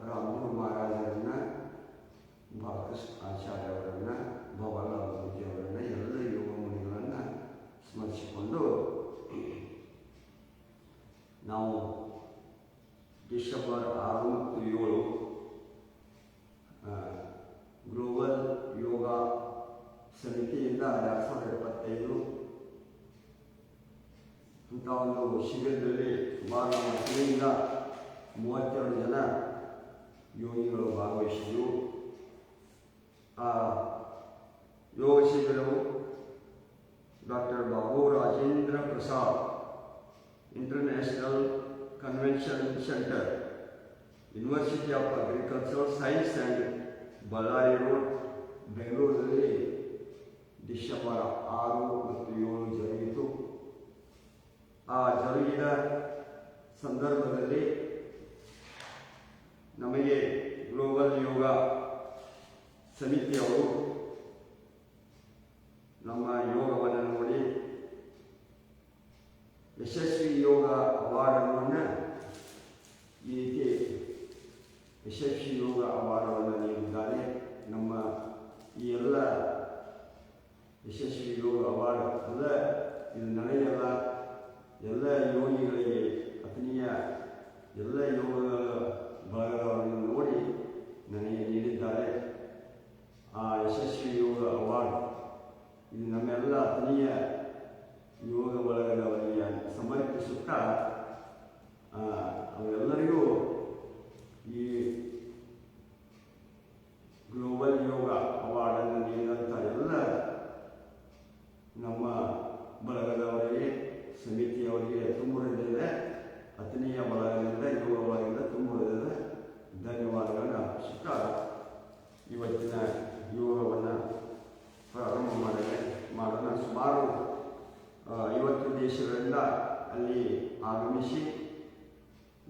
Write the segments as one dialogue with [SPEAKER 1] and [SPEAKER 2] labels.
[SPEAKER 1] ರಾಮಗುರು ಮಹಾರಾಜರನ್ನ, ಬಾಲಕೃಷ್ಣ ಆಚಾರ್ಯವರನ್ನ, ಭವಲಾಲ್ ಅವರನ್ನ, ಎಲ್ಲ ಯೋಗ ಮುನಿಗಳನ್ನು ಸ್ಮರಿಸಿಕೊಂಡು ನಾವು ಡಿಸೆಂಬರ್ 6 ಮತ್ತು 7 ಗ್ಲೋಬಲ್ ಯೋಗ ಸಮಿತಿಯಿಂದ 2025 ಇಂಥ ಒಂದು ಶಿಬಿರದಲ್ಲಿ ಸುಮಾರು ನಮ್ಮ ಹತ್ತಿರದಿಂದ 32 ಜನ ಯೋಗಿಗಳು ಭಾಗವಹಿಸಿದ್ದು, ಆ ಯೋಗ ಶಿಬಿರವು doctor Babu Rajendra Prasad international convention centre, university of agricultural science and Ballari road, ಬೆಂಗಳೂರಿನಲ್ಲಿ ಡಿಸೆಂಬರ್ 6 ಮತ್ತು 7 ಜರುಗಿತು. ಆ ಜರುಗಿದ ಸಂದರ್ಭದಲ್ಲಿ ನಮಗೆ ಗ್ಲೋಬಲ್ ಯೋಗ ಸಮಿತಿಯವರು ನಮ್ಮ ಯೋಗವನ್ನು ನೋಡಿ ಯಶಸ್ವಿ ಯೋಗ ಅವಾರ್ಡನ್ನು ಈ ರೀತಿ ಯಶಸ್ವಿ ಯೋಗ ಅವಾರ್ಡವನ್ನು ನೀಡಿದ್ದಾರೆ. ನಮ್ಮ ಈ ಎಲ್ಲ ಯಶಸ್ವಿ ಯೋಗ ಅವಾರ್ಡ್ ಎಲ್ಲ ಇದು ನಡೆಯಲ್ಲ, ಎಲ್ಲ ಯೋಗಿಗಳಿಗೆ ಆತ್ಮೀಯ ಎಲ್ಲ ಯೋಗ ಬಳಗವನ್ನು ನೋಡಿ ನನಗೆ ನೀಡಿದ್ದಾರೆ. ಆ ಯಶಸ್ವಿ ಯೋಗ ಅವಾರ್ಡ್ ಇದು ನಮ್ಮೆಲ್ಲ ಆತ್ಮೀಯ ಯೋಗ ಬಳಗದವರಿಗೆ ಸಮರ್ಪಿಸುತ್ತಾ ಅವರೆಲ್ಲರಿಗೂ ಈ ಗ್ಲೋಬಲ್ ಯೋಗ ಅವಾರ್ಡನ್ನು ನೀಡಿದಂಥ ಎಲ್ಲ ನಮ್ಮ ಬಳಗದವರಿಗೆ, ಸಮಿತಿಯವರಿಗೆ ತುಂಬ ಹೃದಯದ ಆತ್ಮೀಯ ಬಳಗದಿಂದ, ಯೋಗ ಬಳಗದಿಂದ ತುಂಬ ಹೃದಯದ ಧನ್ಯವಾದಗಳನ್ನು ಅರ್ಪಿಸುತ್ತಾ ಇವತ್ತಿನ ಯೋಗವನ್ನು ಪ್ರಾರಂಭ ಮಾಡೋಣ. ಸುಮಾರು 50 ದೇಶಗಳಿಂದ ಅಲ್ಲಿ ಆಗಮಿಸಿ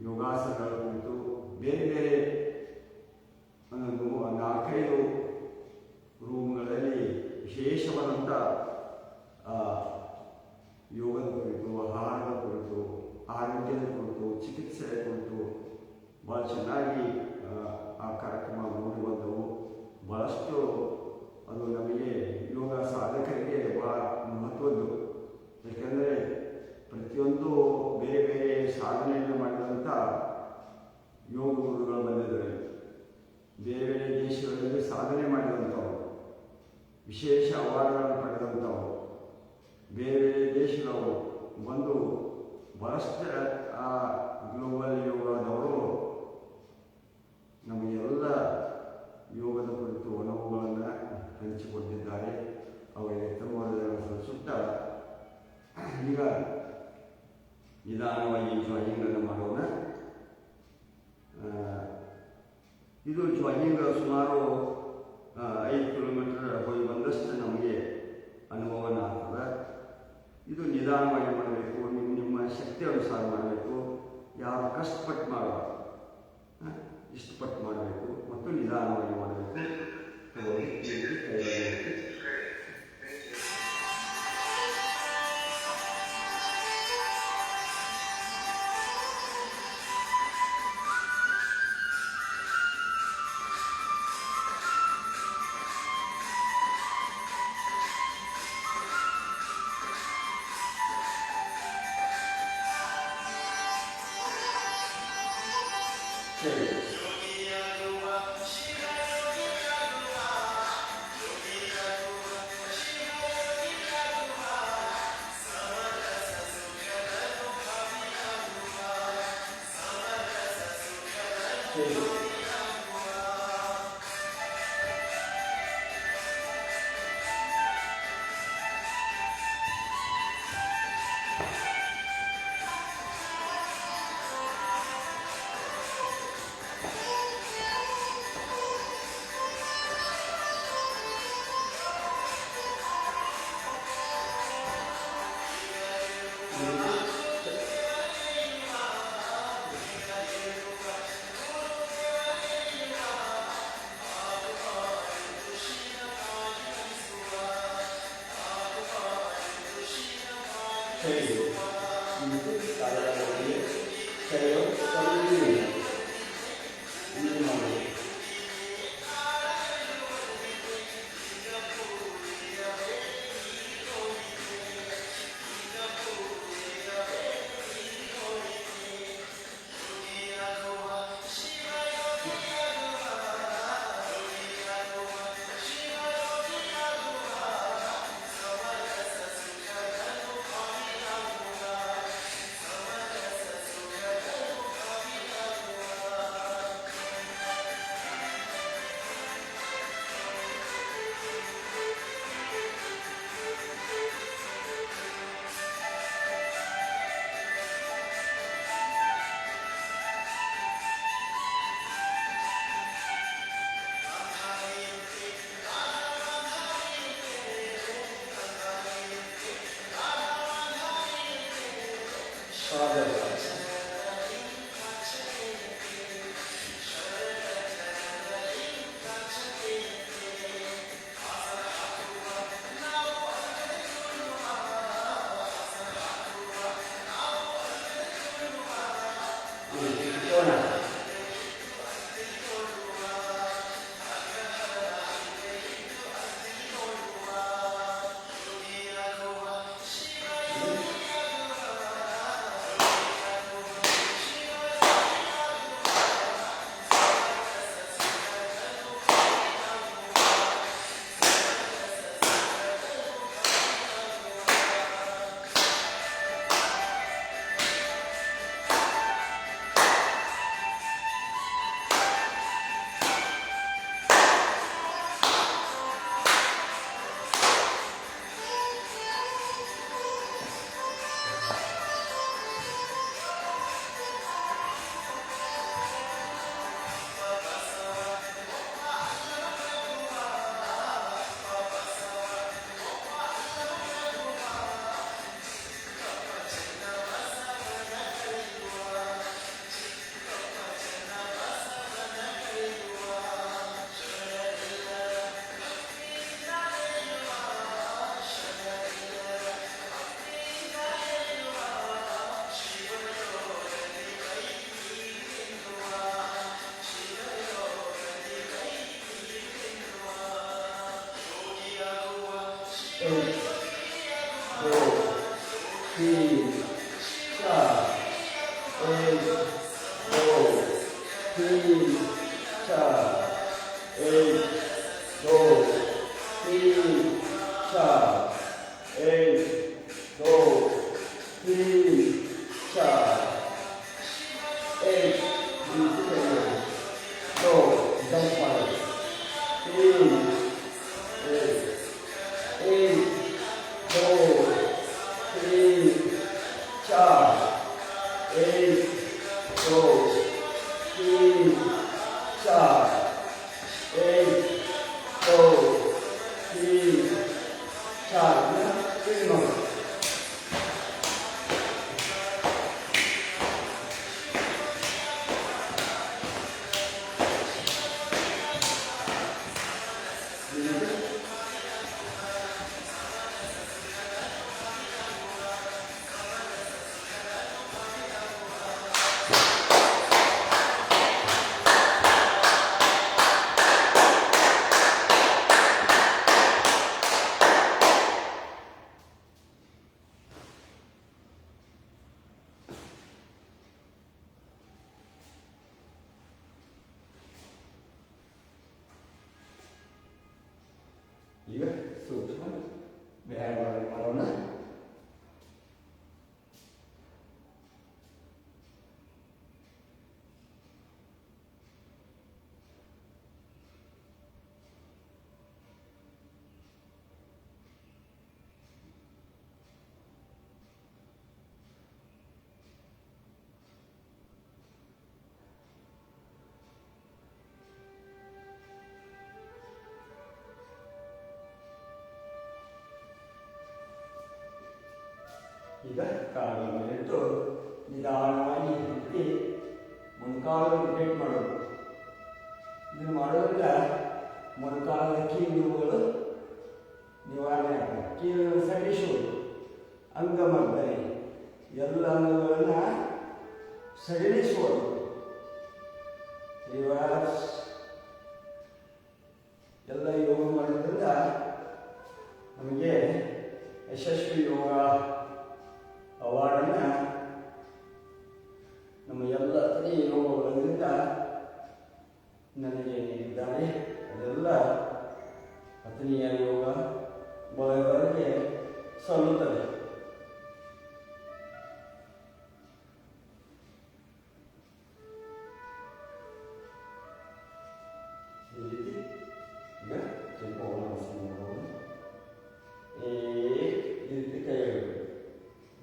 [SPEAKER 1] ಯೋಗಾಸನಗಳ ಕುರಿತು ಬೇರೆ ಬೇರೆ 4-5 ರೂಮ್ಗಳಲ್ಲಿ ವಿಶೇಷವಾದಂಥ ಯೋಗದ ಕುರಿತು, ಆಹಾರದ ಕುರಿತು, ಆರೋಗ್ಯದ ಕುರಿತು, ಚಿಕಿತ್ಸೆಯ ಕುರಿತು ಭಾಳ ಚೆನ್ನಾಗಿ ಆ ಕಾರ್ಯಕ್ರಮ ಮೂಡಿ ಬಂದವು. ಭಾಳಷ್ಟು ಅದು ನಮಗೆ ಯೋಗ ಸಾಧಕರಿಗೆ ಭಾಳ ಮಹತ್ವದ್ದು. ಯಾಕೆಂದರೆ ಪ್ರತಿಯೊಂದು ಬೇರೆ ಬೇರೆ ಸಾಧನೆಯನ್ನು ಮಾಡಿದಂಥ ಯೋಗ ಗುರುಗಳು ಬಂದಿದ್ದಾರೆ. ಬೇರೆ ಬೇರೆ ದೇಶಗಳಲ್ಲಿ ಸಾಧನೆ ಮಾಡಿದಂಥವರು, ವಿಶೇಷ ಅವಾರ್ಡ್ಗಳನ್ನು ಪಡೆದಂಥವರು, ಬೇರೆ ಬೇರೆ ದೇಶದವರು ಬಂದು ಭಾಳಷ್ಟು ಆ ಗ್ಲೋಬಲ್ ಯೋಗದವರು ನಮಗೆಲ್ಲ ಯೋಗದ ಕುರಿತು ಅನುಭವಗಳನ್ನು ಹಂಚಿಕೊಂಡಿದ್ದಾರೆ. ಅವರಿಗೆ ಧನ್ಯವಾದಗಳನ್ನು ಸಲ್ಲಿಸುತ್ತಾ ಈಗ ನಿಧಾನವಾಗಿ ಜಾಗಿಂಗನ್ನು ಮಾಡೋಣ. ಇದು ಜಾಗಿಂಗ್ ಸುಮಾರು 5 ಕಿಲೋಮೀಟರ್ ಹೋಗಿ ಬಂದಷ್ಟು ನಮಗೆ ಅನುಭವನ ಆಗ್ತದೆ. ಇದು ನಿಧಾನವಾಗಿ ಮಾಡಬೇಕು, ನಿಮ್ಮ ಶಕ್ತಿ ಅನುಸಾರ ಮಾಡಬೇಕು, ಯಾರು ಕಷ್ಟಪಟ್ಟು ಮಾಡಬಾರ್ದು, ಇಷ್ಟಪಟ್ಟು ಮಾಡಬೇಕು ಮತ್ತು ನಿಧಾನವಾಗಿ ಮಾಡಬೇಕು. ಕೋನ. ಈಗ ಸೂಕ್ಷ್ಮ ವ್ಯಾಯಾಮಗಳನ್ನು ಮಾಡೋಣ. ಈಗ ಕಾಲನ್ನು ಇಟ್ಟು ನಿಧಾನವಾಗಿ ಎತ್ತಿ ಮೊಣಕಾಲು ರಿಪೀಟ್ ಮಾಡೋದು. ಇದನ್ನು ಮಾಡೋದ್ರಿಂದ ಮೊಣಕಾಲದ ಕೀಲುಗಳು ನಿವಾರಣೆ ಆಗ್ತದೆ. ಕೀಲನ್ನು ಸಡಿಲಿಸುವುದು, ಅಂಗಮರ್ದನೆ, ಎಲ್ಲ ಅಂಗಗಳನ್ನು ಸಡಿಲಿಸುವುದು. ರಿವರ್ಸ್ ಎಲ್ಲ ಯೋಗ ಮಾಡೋದ್ರಿಂದ ನಮಗೆ ಯಶಸ್ವಿ ಯೋಗ ಅವಾರ್ಡನ್ನು ನಮ್ಮ ಎಲ್ಲ ಯೋಗಗಳಿಂದ ನನಗೆ ನೀಡಿದ್ದಾರೆ. ಅದೆಲ್ಲ ಪತ್ನಿಯ ಯೋಗ ಬಗೆಗೆ ಸಲ್ಲುತ್ತದೆ. ಈ ರೀತಿ ಈಗ ತ್ರಿಕೋನಾಸನ ಮಾಡೋದು. ಈ ರೀತಿ ಕೈಗಳು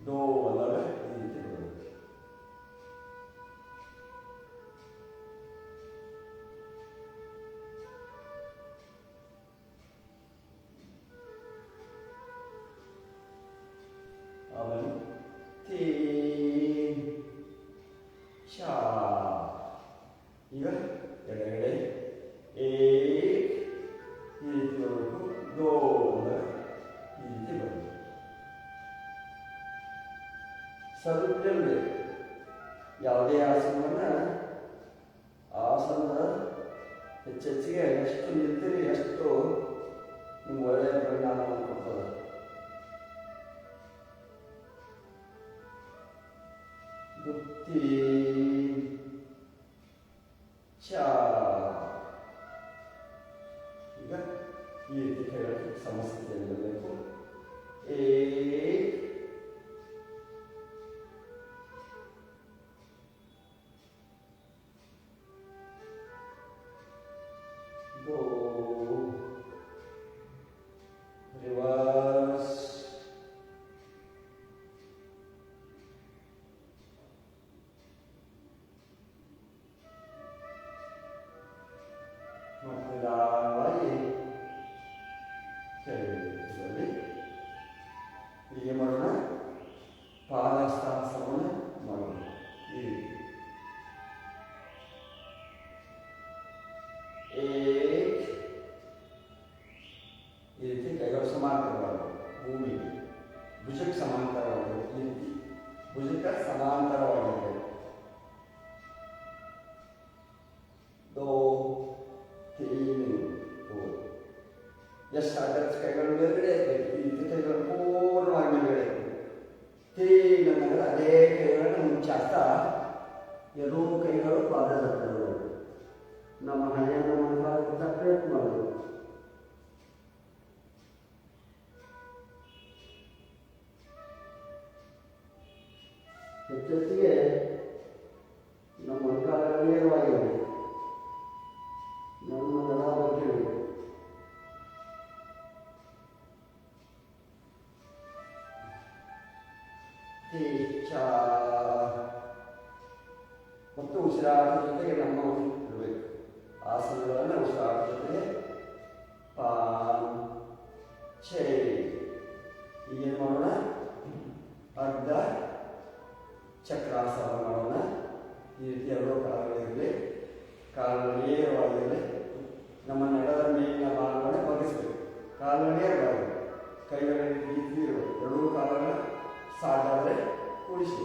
[SPEAKER 1] ದೋ ಅಲ್ಲವೇ ಈ ರೀತಿ ಬರೋದು.
[SPEAKER 2] ಯಾವುದೇ ಆಸನವನ್ನು ಆಸನದ ಹೆಚ್ಚೆಚ್ಚಿಗೆ ಎಷ್ಟು ನಿಲ್ತೀರಿ ಎಷ್ಟು ನಿಮ್ಗೆ ಒಳ್ಳೆಯ ಪರಿಣಾಮವನ್ನು ಕೊಡ್ತದೆ. ಗುತ್ತಿ ಚಾ. ಈಗ ಈ ರೀತಿ ಕೈಗಳು ಸಮಸ್ಥಿತಿಯಲ್ಲಿ ಬರಬೇಕು. दो रिवर्स ಮತ್ತದಾಗಿ ಕೆಳಗೆ ಹೀಗೆ ಮಾಡೋಣ. ಪಾದಹಸ್ತಾಸನವನ್ನು ಮಾಡೋಣ. ಈ ರೀತಿ ಈ ರೀತಿ ಕೈಗಳು ಸಮಾಂತರವಾಗಬೇಕು. ಭೂಮಿಗೆ ಭುಜಕ್ಕೆ ಸಮಾಂತರವಾಗಬೇಕು. ಈ ರೀತಿ ಭುಜಕ್ಕೆ ಸಮಾಂತರವಾಗಿರಬೇಕು. ದೋ ತೀನ್ ದೋ. ಎಷ್ಟಾದರೆ ಕೈಗಳು ಮೇಲ್ಗಡೆ ಇರಬೇಕು. ಈ ರೀತಿ ಕೈಗಳು ಪೂರ್ಣವಾಗಿ ಮೇಲ್ಗಡೆ ಇರಬೇಕು. ತೀನ್ ಅನ್ನಂದ್ರೆ ಅದೇ ಕೈಗಳನ್ನು ಮುಂಚಾಗ್ತಾ ಎರಡೂ ಕೈಗಳು ಪಾದದ ಹತ್ತಿರ ಬರಬೇಕು. ನಮ್ಮ ಹಣೆಯನ್ನು ಮುಂಭಾಗದಿಂದ ಪ್ರಯತ್ನ ಮಾಡಬೇಕು. ಹೆಚ್ಚೆಚ್ಚಿಗೆ ನಮ್ಮ ಮೊಣಕಾಲುಗಳು ನೇರವಾಗಿರಬೇಕು. ನಮ್ಮ ನಡ ಬಗ್ಗಿರಬೇಕು. ಮತ್ತು ಉಸಿರಾಟದ ಜೊತೆಗೆ ನಮ್ಮ ಇರಬೇಕು. ಆಸನಗಳನ್ನು ಉಸಿರಾಟದ ಜೊತೆಗೆ ಪಾನ್ ಛೇ. ಈಗೇನು ಮಾಡೋಣ? ಅರ್ಧ ಚಕ್ರಾಸನ ಮಾಡೋಣ. ಈ ರೀತಿ ಎರಡೂ ಕಾಲುಗಳಿರಲಿ. ಕಾಲುಗಳು ನೇರವಾಗಿರಲಿ. ನಮ್ಮ ನೆಲದ ಮೇಲಿನ ಭಾಗವನ್ನು ಬಗ್ಗಿಸಬೇಕು. ಕಾಲುಗಳು ನೇರವಾಗಿ, ಕೈಗಳ ರೀತಿ ಇರಬೇಕು. ಎರಡೂ ಕಾಲುಗಳ ಸಾಕಾದರೆ ಕೂಡಿಸಿ.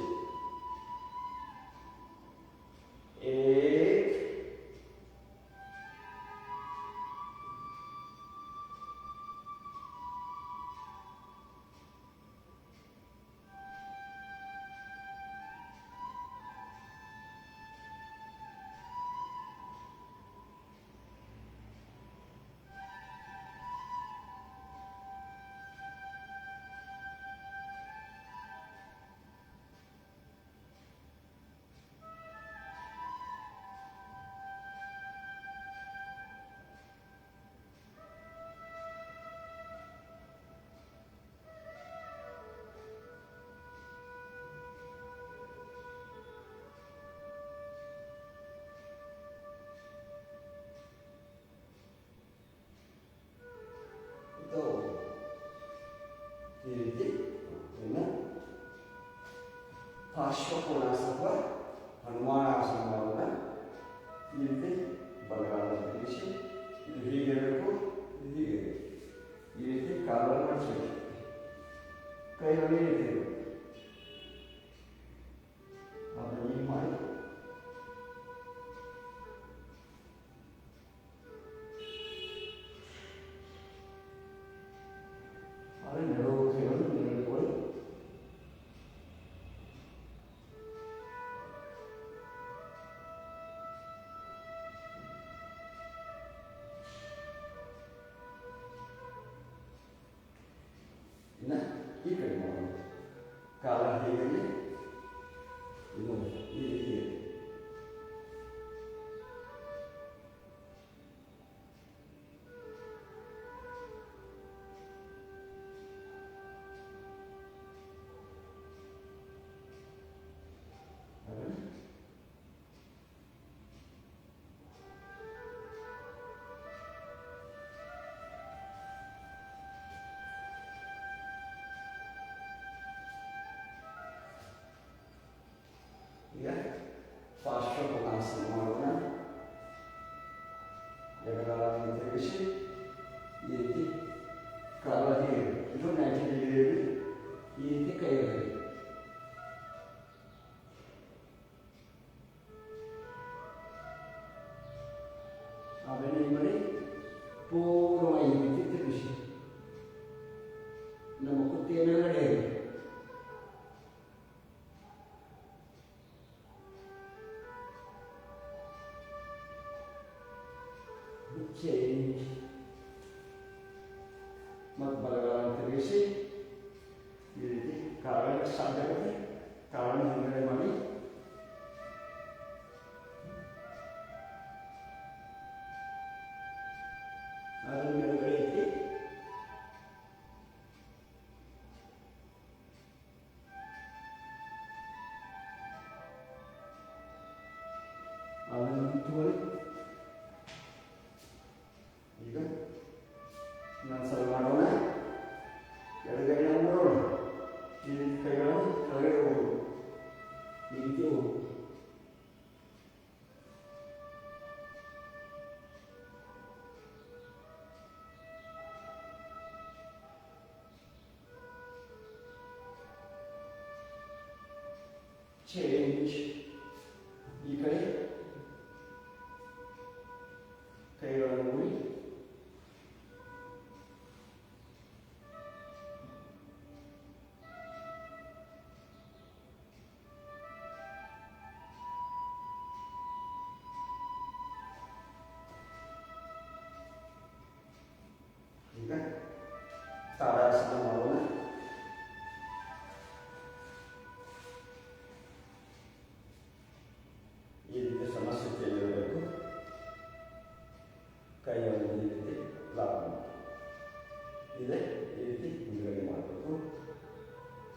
[SPEAKER 2] ಈ ರೀತಿ ಇನ್ನು ಪಾರ್ಶ್ವಕೋನಾಸನ ಹನುಮಾನಾಸನ ಮಾಡೋಣ. ಈ ರೀತಿ ಬಲಗಾಲವನ್ನು ತಿರುಗಿಸಿ, ಇದು ಹೀಗಿರಬೇಕು, ಇದು ಹೀಗೆ ಈ ರೀತಿ ಕಾಲನ್ನು ಮಡಿಸಬೇಕು. ಕೈಗಳು ಈ ರೀತಿ ಇರಬೇಕು. ಅದನ್ನು ಹೀಗೆ ಮಾಡಿ ಈ ಕಡೆ ಮಾಡೋಣ. ಕಾಲ ಹೀಗೆ ಈ ರೀತಿ ಈಗ ಪಾರ್ಶ್ವಕೋನಾಸನ ಮಾಡೋಣ. ಎಡಗಾಲನ್ನು ತಿರುಗಿಸಿ ಈ ರೀತಿ ಕಾಲಲ್ಲಿ ಇದು 90 ಡಿಗ್ರಿ ಈ ರೀತಿ ಕೈಯಲ್ಲಿ ಚೇಂಜ್. ಮತ್ತು ಬಲಗಳನ್ನು ತಿರುಗಿಸಿ ಈ ರೀತಿ ಕಾಲನ್ನು ಸ್ಟಾರ್ಟ್ ಆಗುತ್ತೆ. ಕಾಲನ್ನು ಹಿಂಗಡೆ ಮಾಡಿ ಅದನ್ನು ಮೇಲುಗಡೆ ಎತ್ತಿ ಅದನ್ನು ನಿಂತುಕೊಳ್ಳಿ. ಈಗ ಇನ್ನೊಂದು ಸಲ ಮಾಡೋಣ. ಎಡಗೈನ ನೋಡೋಣ. ಈ ರೀತಿ ಕೈಗಳನ್ನು ಕೆಳಗಡೆ ಹೋಗುದು, ಈ ರೀತಿ ಹೋಗುದು. ಚೇಂಜ್. ಈ ಕಡೆ ಕೈಗಳನ್ನು ಮೂಡಿ ಈಗ ತಾಡಾಸನ ಮಾಡೋಣ. ಈ ರೀತಿ ಸಮಸ್ಥಿತಿಯಲ್ಲಿರಬೇಕು. ಕೈಯನ್ನು ಈ ರೀತಿ ಲಾಕ್ ಮಾಡಬೇಕು. ಇದೆ ಈ ರೀತಿ ಹಿಂದುಗಡೆ ಮಾಡಬೇಕು.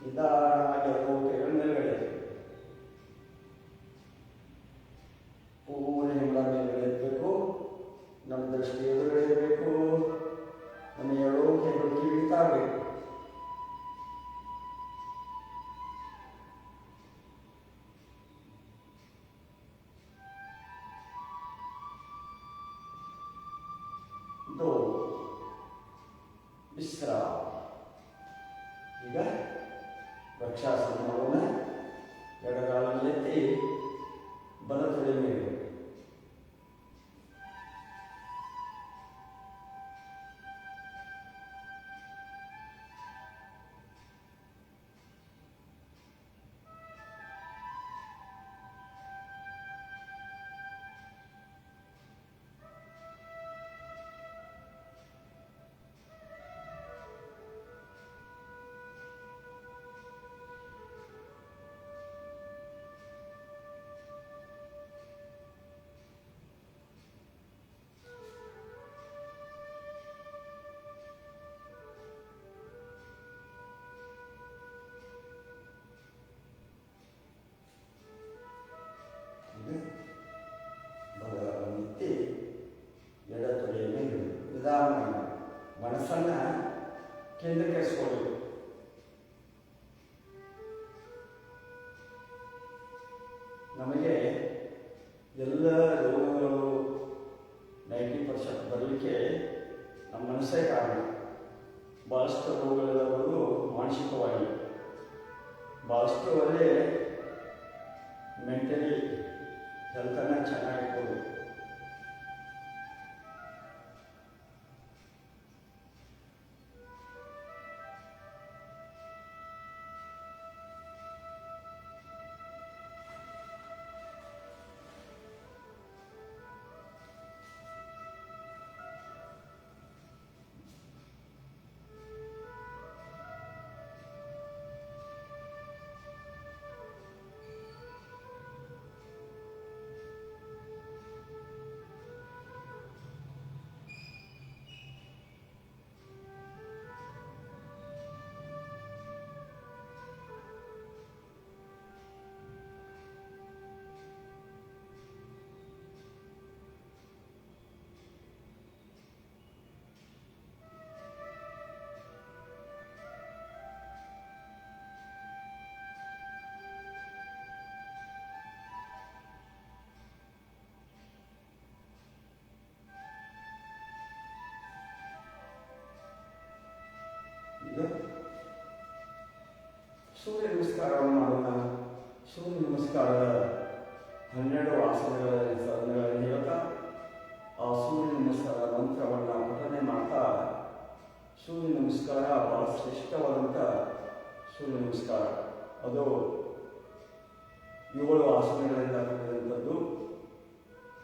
[SPEAKER 2] ನಿಧಾನವಾಗಿ ಎರಡು ಕೈಗಳು ಮೇಲ್ಗಡೆ ಪೂರ್ಣ ಹಿಂಬಲ ಮೇಲ್ಗಡೆ ಎತ್ತಬೇಕು. ನಮ್ಮ ದೃಷ್ಟಿ ಎದುರುಗಡೆ ಇರಬೇಕು. ನಮ್ಮ ಎರಡು ಕೈಗಳು ಕಿವಿತಾ ಆಗಬೇಕು. ವಿಶ್ರಾಮ. ಈಗ ವೃಕ್ಷಾಸನ ಮಾಡೋಣ. ಎಡಗಾಲನ್ನು ಎತ್ತಿ ಬಲ ತೊಡೆ ಮೇಲೆ ಬಲಗೈತಿ ಎಡ ತೊಡೆಯ ಮೇಲೆ ನಿಧಾನವಾಗಿ ಮನಸ್ಸನ್ನು ಕೇಂದ್ರೀಕರಿಸಿಕೊಳ್ಳಿ. ನಮಗೆ ಎಲ್ಲ ರೋಗಗಳು 90% ಬರಲಿಕ್ಕೆ ನಮ್ಮ ಮನಸ್ಸೇ ಕಾರಣ. ಭಾಳಷ್ಟು ರೋಗಗಳೆಲ್ಲ ಬರೋದು ಮಾನಸಿಕವಾಗಿ. ಭಾಳಷ್ಟು ಒಳ್ಳೆ ಮೆಂಟಲಿ ಹೆಲ್ತನ್ನು ಚೆನ್ನಾಗಿಟ್ಬೋದು. ಈಗ ಸೂರ್ಯ ನಮಸ್ಕಾರವನ್ನು ಮಾಡೋಣ. ಸೂರ್ಯ ನಮಸ್ಕಾರದ 12 ಆಸನಗಳನ್ನು ಹೇಳ್ತಾ ಆ ಸೂರ್ಯ ನಮಸ್ಕಾರ ಮಂತ್ರವನ್ನು ಪಠನೆ ಮಾಡ್ತಾ, ಸೂರ್ಯ ನಮಸ್ಕಾರ ಬಹಳ ಶ್ರೇಷ್ಠವಾದಂಥ ಸೂರ್ಯ ನಮಸ್ಕಾರ. ಅದು 7 ಆಸನಗಳಿಂದ ಕೂಡಿದಂಥದ್ದು.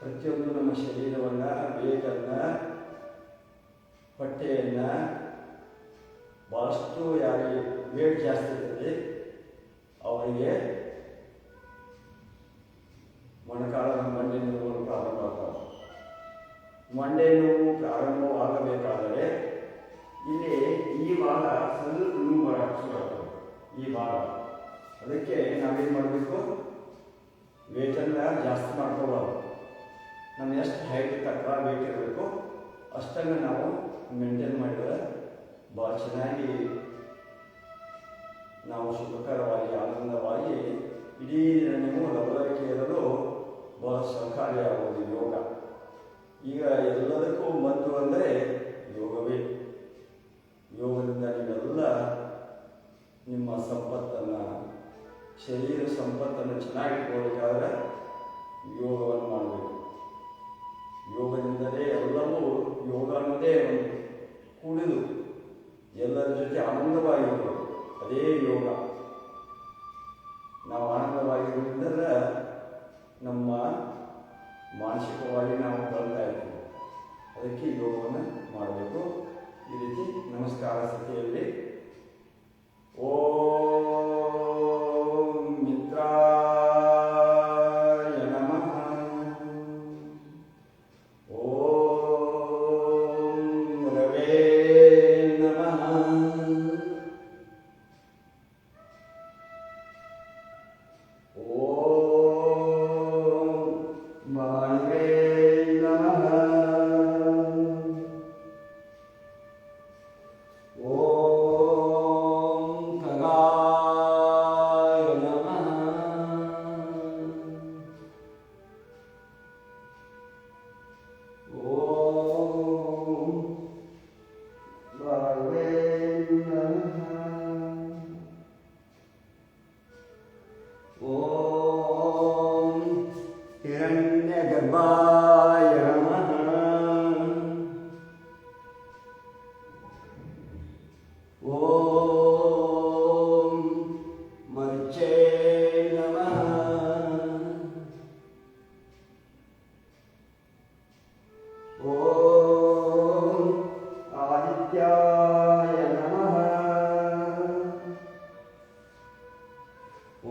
[SPEAKER 2] ಪ್ರತಿಯೊಂದು ನಮ್ಮ ಶರೀರವನ್ನು, ವೇಟನ್ನು, ಹೊಟ್ಟೆಯನ್ನು ಭಾಳಷ್ಟು ಯಾರಿಗೆ ವೇಟ್ ಜಾಸ್ತಿ ಇರ್ತದೆ ಅವರಿಗೆ ಮೊಣಕಾಲ ಮಂಡಿ ನೋವು ಪ್ರಾರಂಭ ಆಗ್ತವೆ. ಮಂಡೆ ನೋವು ಪ್ರಾರಂಭವಾಗಬೇಕಾದರೆ ಇಲ್ಲಿ ಈ ಭಾಗ ಸ್ವಲ್ಪ ನೋವು ಬರೋಕ್ಕೆ ಶುರುವಾಗ್ತದೆ. ಈ ಭಾಗ ಅದಕ್ಕೆ ನಾವೇನು ಮಾಡಬೇಕು, ವೇಟನ್ನು ಜಾಸ್ತಿ ಮಾಡ್ಕೋಬಾರ್ದು. ನಮ್ಮ ಎಷ್ಟು ಹೈಟ್ ತಕ್ಕ ವೇಟ್ ಇರಬೇಕು ಅಷ್ಟನ್ನು ನಾವು ಮೇಂಟೈನ್ ಮಾಡಿದರೆ ಭಾಳ ಚೆನ್ನಾಗಿ ನಾವು ಸುಖಕರವಾಗಿ ಆನಂದವಾಗಿ ಇಡೀ ನೀವು ಲವಲವಿಕೆ ಇರಲು ಭಾಳ ಸಹಕಾರಿಯಾಗುವುದು ಯೋಗ. ಈಗ ಎಲ್ಲದಕ್ಕೂ ಮದ್ದು ಅಂದರೆ ಯೋಗವೇ. ಯೋಗದಿಂದ ನೀವೆಲ್ಲ ನಿಮ್ಮ ಸಂಪತ್ತನ್ನು, ಶರೀರ ಸಂಪತ್ತನ್ನು ಚೆನ್ನಾಗಿಟ್ಕೊಳ್ಬೇಕಾದ್ರೆ ಯೋಗವನ್ನು ಮಾಡಬೇಕು. ಯೋಗದಿಂದಲೇ ಎಲ್ಲವೂ, ಯೋಗ ಅನ್ನೋದೇ ಒಂದು ಕುಡಿದು ಎಲ್ಲರ ಜೊತೆ ಆನಂದವಾಗಿರಬೇಕು, ಅದೇ ಯೋಗ. ನಾವು ಆನಂದವಾಗಿರೋದ್ರಿಂದ ನಮ್ಮ ಮಾನಸಿಕವಾಗಿ ನಾವು ಬರ್ತಾ ಇರ್ತೀವಿ. ಅದಕ್ಕೆ ಯೋಗವನ್ನು ಮಾಡಬೇಕು. ಈ ರೀತಿ ನಮಸ್ಕಾರ ಸ್ಥಿತಿಯಲ್ಲಿ ಓಂ ಮಿತ್ರಾಯ ನಮಃ, ಓಂ ರವೇ ನಮಃ, ಓಂ ಭಾನುವೇ ನಮಃ, ಓಂ ಖಗಾಯ ನಮಃ, ಓಂ ಭಾನುವೇ ನಮಃ, ಓಂ ಹಿರಣ್ಯಗರ್ಭಾಯ ನಮಃ, ಓಂ ಮರುಚೇ ನಮಃ, ಓಂ ಆದಿತ್ಯಾಯ ನಮಃ,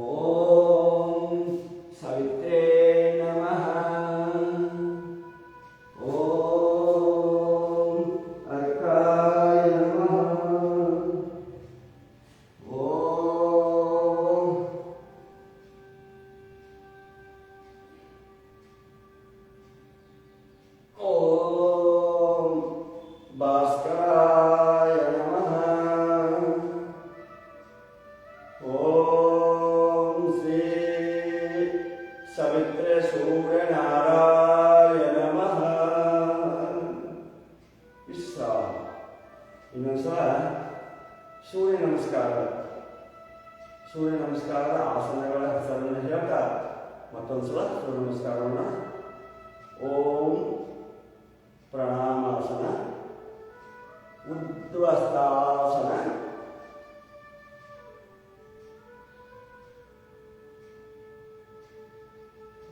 [SPEAKER 2] ಓಂ ಸಾವಿತ್ರೇ ನಮಃ, ಓಂ ಅರ್ಕಾಯ ನಮಃ, ಓಂ ಭಾಸ್ಕರಾಯ ನಮಃ, ಓಂ ಶ್ರೀ ಸವಿತ್ರೆ ಸೂರ್ಯನಾರಾಯ ನಮಃ. ವಿಶ್ರಾಮ. ಇನ್ನೊಂದು ಸಲ ಸೂರ್ಯ ನಮಸ್ಕಾರ, ಸೂರ್ಯ ನಮಸ್ಕಾರದ ಆಸನಗಳ ಹೆಸರನ್ನು ಹೇಳ್ತಾ ಮತ್ತೊಂದು ಸಲ ಸೂರ್ಯ ನಮಸ್ಕಾರವನ್ನು ಓಂ ಪ್ರಣಾಮಾಸನ, ಉದ್ವಸ್ತಾಸನ,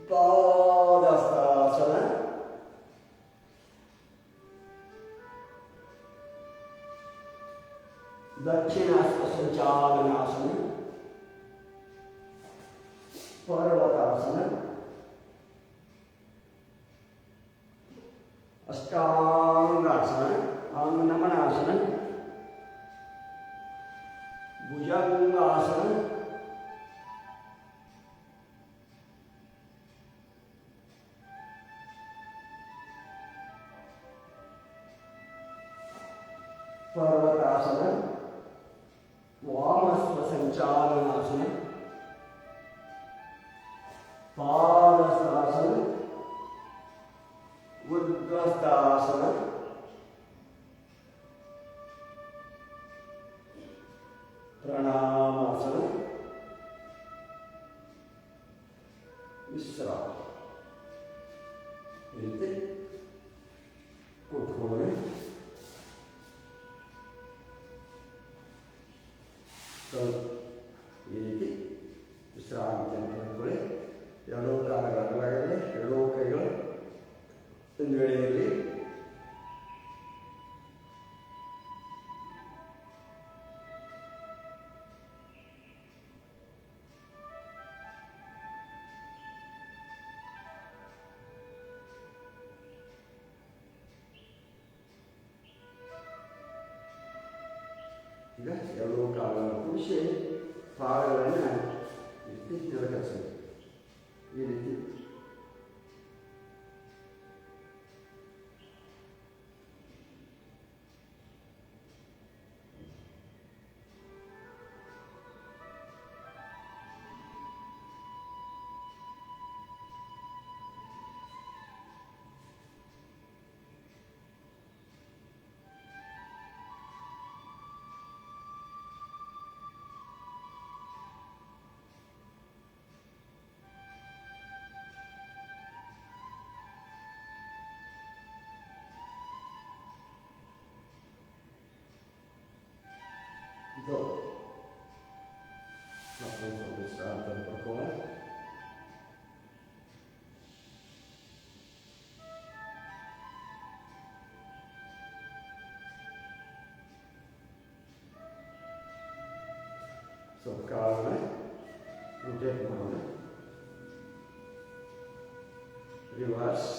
[SPEAKER 2] ಪಾದಸ್ತಾಸನ, ದಕ್ಷಿಣಾಸ್ತ ಸಂಚಾಲನಾಸನ, ಪರ್ವತಾಸನ, ಅಷ್ಟಾಂಗಾಸನ, ನಮನಾಸನ, ಭುಜಂಗಾಸನ, ಪರ್ವತಾಸನ, ವಾಮಸ್ವ ಸಂಚಾಲನಾಸನ, ಪಾದಸ್ಥಾಸನ, ಉದ್ವಸ್ತಾಸನ, ಪ್ರಣಾಮಾಸನ, ವಿಶ್ರಾಮ. ಈ ರೀತಿ ಕೂತ್ಕೊಳ್ಳಿ. ಈ ರೀತಿ ವಿಶ್ರಾಂತಿ ಅಂತ ಹೇಳ್ಕೊಳ್ಳಿ. ಎರಡೂ ಕಾಲುಗಳ ಅಗಲವಾಗಿದೆ, ಎರಡೂ ಕೈಗಳು ಹಿಂದುಗಡೆಯಲ್ಲಿ ಈಗ ಎರಡು ಕಾಲನ್ನು ಕೂಡಿಸಿ ಪಾದಗಳನ್ನು ಈ ರೀತಿ ನೆಲಕರಿಸಬೇಕು. ಈ ರೀತಿ ಇದು ಮತ್ತೊಂದು ಸ್ವಲ್ಪ ವಿಶ್ರಾಂತಿ ಪಡ್ಕೊಳ್ಳೋಣ. ಸ್ವಲ್ಪ ಕಾಲನ್ನ ರೊಟೇಟ್ ಮಾಡೋಣ. ರಿವರ್ಸ್,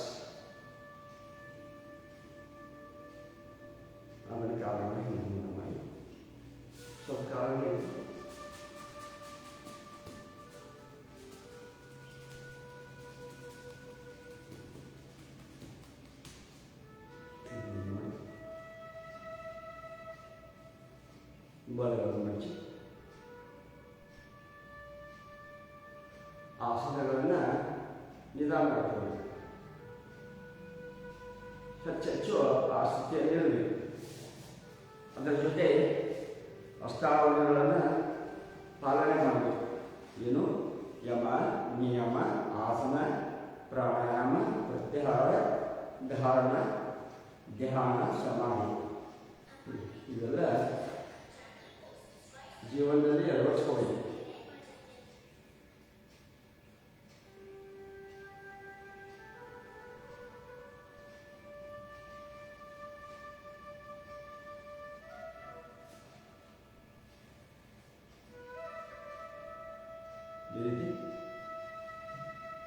[SPEAKER 2] ಆಮೇಲೆ ಕಾಲನ್ನ ಹಿಂದೆ ಮಾಡಿ ಸ್ವಲ್ಪ ಕಾಲಲ್ಲಿ ಬಲಗಳನ್ನು ಮಡಚಿ ಆಸನಗಳನ್ನು ನಿಧಾನ ಮಾಡ್ಕೋಬೇಕು. ಹೆಚ್ಚು ಆ ಸ್ಥಿತಿಯಲ್ಲಿ ಇರಬೇಕು. ಅದರ ಜೊತೆ ಅಷ್ಟಾವರಣಗಳನ್ನು ಪಾಲನೆ ಮಾಡಬೇಕು. ಏನು? ಯಮ, ನಿಯಮ, ಆಸನ, ಪ್ರಾಣಾಯಾಮ, ಪ್ರತ್ಯಾಹಾರ, ಧಾರಣ, ಧ್ಯಾನ, ಸಮಾಧಿ ಇವೆಲ್ಲ ಜೀವನದಲ್ಲಿ ಅಳವಡಿಸ್ಕೋಬೇಕು. ಈ ರೀತಿ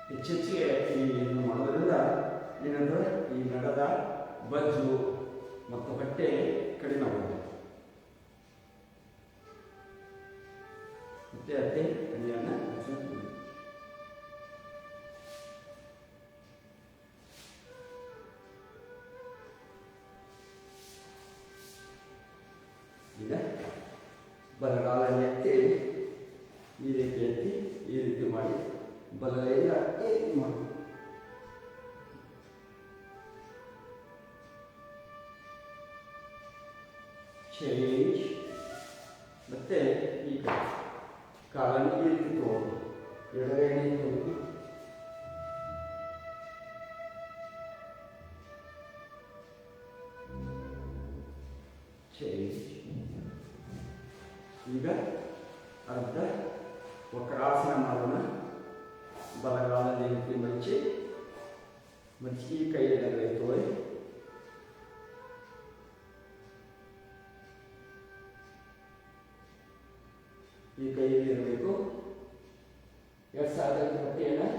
[SPEAKER 2] ಹೆಚ್ಚೆಚ್ಚಿಗೆ ಇದನ್ನು ಮಾಡೋದ್ರಿಂದ ಏನಂದ್ರೆ ಈ ನಡದ ಬಜ್ಜು ಮತ್ತು ಹೊಟ್ಟೆ ಕಡಿಮೆ ಆಗುತ್ತೆ. ಮತ್ತೆ ಅತ್ತೆ ಕಡಿಯನ್ನು ಈಗ ಬಲಗಾಲಲ್ಲಿ ಎತ್ತಿ ಈ ರೀತಿ ಎತ್ತಿ ಈ ರೀತಿ ಮಾಡಿ ಬಲಗೈಯಿಂದ ಎತ್ತಿ ಮಾಡಿ ಚೇಂಜ್. ಮತ್ತೆ ಈಗ ಕಾಲನ್ನು ಈ ರೀತಿ ತಗೊಂಡು ಎಡಗೈನೇ ತಗೊಂಡು ಚೇಂಜ್. ಈಗ ಅರ್ಧ ವಕ್ರಾಸನ ಮಾಡೋಣ. ಬಲಗಾಲದ ರೀತಿ ಮಚ್ಚಿ ಈ ಕೈ ಎಡಗೈ ತೋರಿ ಈ ಕೈಯಲ್ಲಿ ಇರಬೇಕು. ಎಡಸಾದ ಹೊಟ್ಟೆಯನ್ನು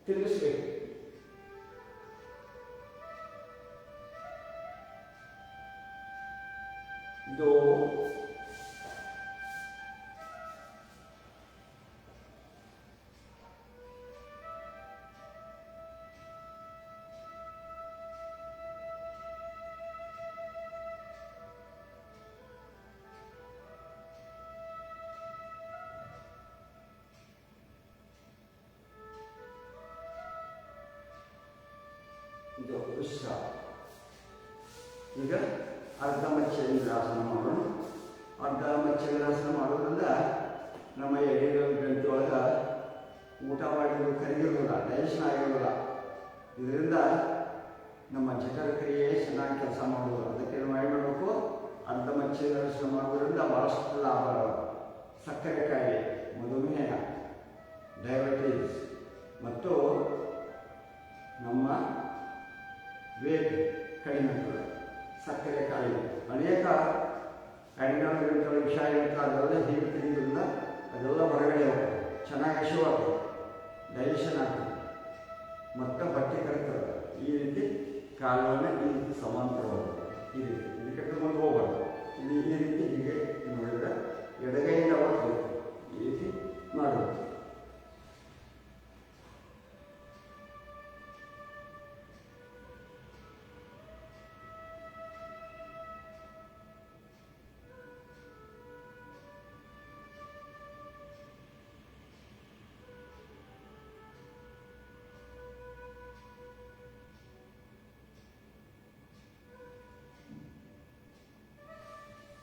[SPEAKER 2] ತಿರುಗಿಸ್ಬೇಕು. ದೋ ಇದು ವಿಶ್ರಾಮ. ಈಗ ಅರ್ಧ ಮಚ್ಚೇಂದ್ರಾಸನ ಮಾಡೋಣ. ಅರ್ಧ ಮಚ್ಚೇಂದ್ರಾಸನ ಮಾಡೋದ್ರಿಂದ ನಮ್ಮ ಎಡೆಯ ಗ್ರಂಥಿ ಒಳಗೆ ಊಟ ಮಾಡಿದ್ರು ಕರಗಿರೋದಿಲ್ಲ, ಡೈಜೆಷನ್ ಆಗಿರೋದಿಲ್ಲ. ಇದರಿಂದ ನಮ್ಮ ಜಠರ ಕ್ರಿಯೆ ಚೆನ್ನಾಗಿ ಕೆಲಸ ಮಾಡೋದು. ಅದಕ್ಕೆ ನಾವು ಏನು ಮಾಡಬೇಕು? ಅರ್ಧ ಮಚ್ಚೇಂದ್ರಾಸನ ಮಾಡೋದ್ರಿಂದ ಭಾಳಷ್ಟು ಲಾಭ. ಸಕ್ಕರೆ ಕಾಯಿಲೆ, ಮಧುಮೇಹ, ಡಯಾಬಿಟೀಸ್ ಮತ್ತು ನಮ್ಮ ವೇಟ್ ಕಡಿಮೆ ಆಗ್ತದೆ, ಸಕ್ಕರೆ ಕಾಯಿಲೆ ಅನೇಕ ಅಡಿನಾಮಿಗಳು ವಿಷ ಇರುತ್ತೆ, ಅದೆಲ್ಲ ಹೀಗೆ ತಿನ್ನೋದ್ರಿಂದ ಅದೆಲ್ಲ ಹೊರಗಡೆ ಹೋಗ್ತದೆ, ಚೆನ್ನಾಗಿ ಹಸಿವಾಗ್ತದೆ, ಡೈಜೆಷನ್ ಆಗ್ತದೆ, ಮತ್ತು ಬಟ್ಟೆ ಕರೆಕ್ತದೆ. ಈ ರೀತಿ ಕಾಲುವನ್ನೇ ಈ ರೀತಿ ಸಮಾಂತರವಾಗ್ತದೆ, ಈ ರೀತಿ ಇದಕ್ಕೆ ಕಟ್ಕೊಂಡು ಹೋಗ್ಬಾರ್ದು. ಇದು ಈ ರೀತಿ ಹೀಗೆ ನೋಡಿದ್ರೆ ಎಡಗೈಯಿಂದ ಹೋಗ್ತದೆ, ಈ ರೀತಿ ಮಾಡೋದು.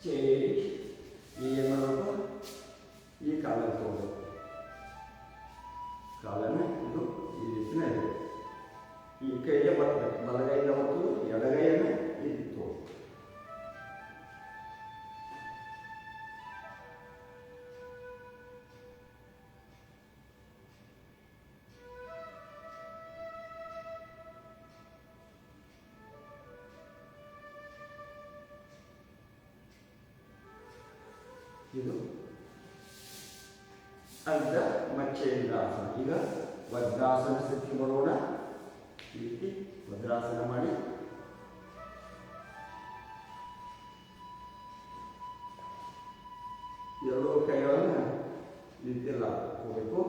[SPEAKER 2] ಚೇಂಜ್ ಈ ಏನು ಮಾಡಬೇಕು, ಈ ಕಾಲನ್ನು ತಗೋಬೇಕು, ಕಾಲನ್ನು ಇದು ಈ ರೀತಿನೇ ಇದೆ, ಈ ಕೈಗೆ ಬರ್ತಬೇಕು, ಬಲಗೈಯಿಂದ ಮತ್ತು ಎಡಗೈಯನ್ನು ಈ ರೀತಿ ತಗೋಬೇಕು. ಇದು ಅರ್ಧ ಮಚ್ಚೆಯಿಂದ ಆಸನ. ಈಗ ವಜ್ರಾಸನ ಸ್ಥಿತಿ ಬರೋಣ. ಈ ರೀತಿ ವಜ್ರಾಸನ ಮಾಡಿ ಎರಡೂ ಕೈಗಳನ್ನು ಈ ರೀತಿ ಎಲ್ಲ ಹೋಗಬೇಕು.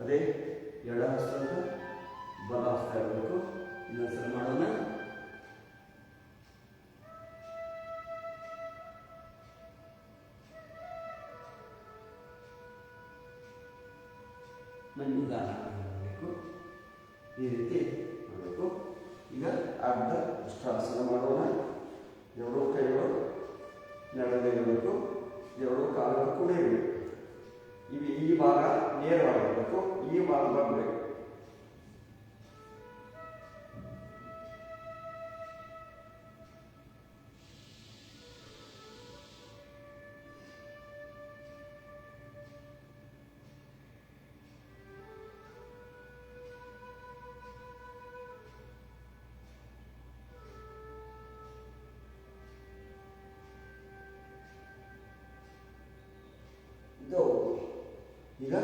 [SPEAKER 2] ಅದೇ ಎಡ ಹಸ್ತದ ಬಲ ಹಸ್ತ ಇರಬೇಕು. ಇನ್ನೊಂದು ಸಲ ಮಾಡೋಣ. ನಿಧಾನ ಮಾಡಬೇಕು, ಈ ರೀತಿ ಮಾಡಬೇಕು. ಈಗ ಅರ್ಧ ಉಷ್ಟ್ರಾಸನ ಮಾಡೋಣ. ಎರಡೂ ಕೈಗಳು ನೆಲದಲ್ಲಿರಬೇಕು, ಎರಡೂ ಕಾಲುಗಳು ಕೂಡ ಇರಬೇಕು. ಈ ಭಾಗ ನೇರವಾಗಿರಬೇಕು, ಈ ಭಾಗ ಬರಬೇಕು. ಈಗ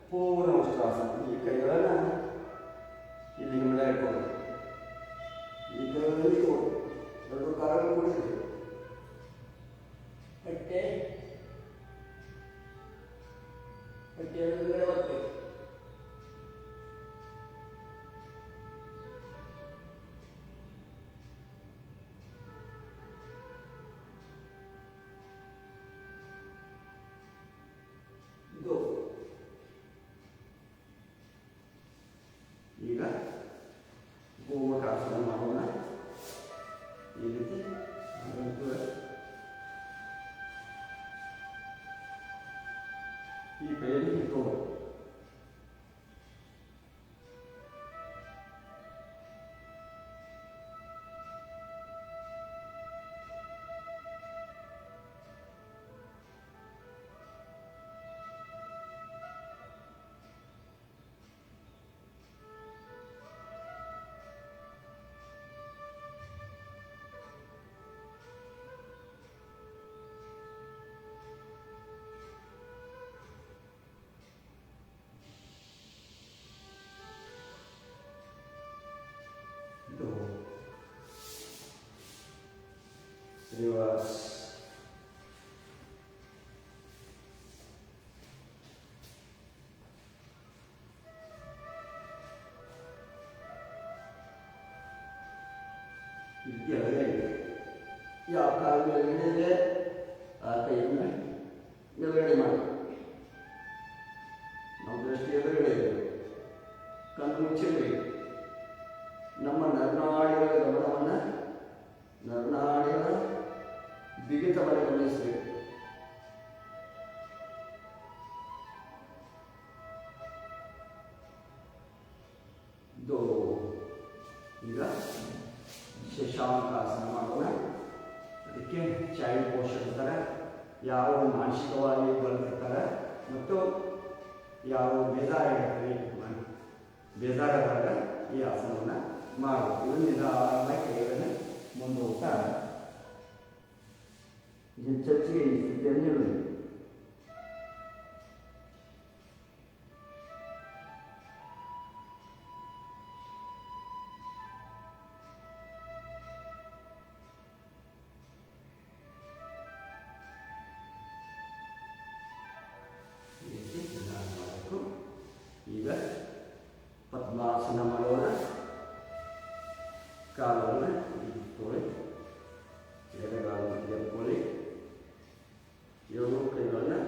[SPEAKER 2] ಪೂರ್ಣ ಉಷ್ಟ್ರಾಸನ. ಈ ಕೈಗಳನ್ನು ಇಲ್ಲಿಗೆ ಮೇಲೆ ಇಟ್ಕೊಂಡು ಈ ಕೈಗಳಲ್ಲಿ ಇಟ್ಕೊಂಡು ಎರಡು ಕಾಲಗಳು ಕೂಡಿದೆ. ಹೊಟ್ಟೆ ಎದುರುಗಡೆ ಬರ್ತೇವೆ. ಈಗ ಗೋಮುಖಾಸನ ಮಾಡೋಣ. ಈ ರೀತಿ ಈ ಕೈಯಲ್ಲಿ ಇಟ್ಕೋಬೇಕು. Reverse. ಯಾವ ಕಾಲು ಮೇಲ್ಗಡೆ ಇದೆ ಆ ಕೈಯನ್ನು ಮೇಲ್ಗಡೆ ಮಾಡಿ ನಾವು ದೃಷ್ಟಿ ಎದುರುಗಡೆ ಇದೆ, ಕಣ್ಣು ಮುಚ್ಚಿರಬೇಕು. ನಮ್ಮ ನರನಾಡಿಗಳ ಗಮನವನ್ನು ನರನಾಡಿಗಳ ಆಸನ ಮಾಡೋಣ. ಅದಕ್ಕೆ ಚೈಲ್ಡ್ ಪೋಸ್ಟರ್ ಇರ್ತಾರೆ, ಯಾವ ಮಾನಸಿಕವಾಗಿ ಬಳಸಿರ್ತಾರೆ ಮತ್ತು ಯಾವ ಬೇಜಾರಾದಾಗ ಈ ಆಸನವನ್ನು ಮಾಡಬೇಕು. ಇದು ನಿಧಾನವಾಗಿ ಕೈಗಳನ್ನು ಮುಂದೆ ಹೋಗ್ತಾ ಚರ್ಚೆಗೆ ಈ ಸ್ಥಿತಿಯನ್ನು ಇರಬೇಕು. ಈಗ ಪದ್ಮಾಸನ ಮಾಡೋಣ. ಕಾಲನ್ನು ಇಟ್ಕೊಳ್ಳಿ, ಎಡಗಾಲನ್ನು ಎತ್ಕೊಳ್ಳಿ, ಎರಡೂ ಕೈಗಳನ್ನು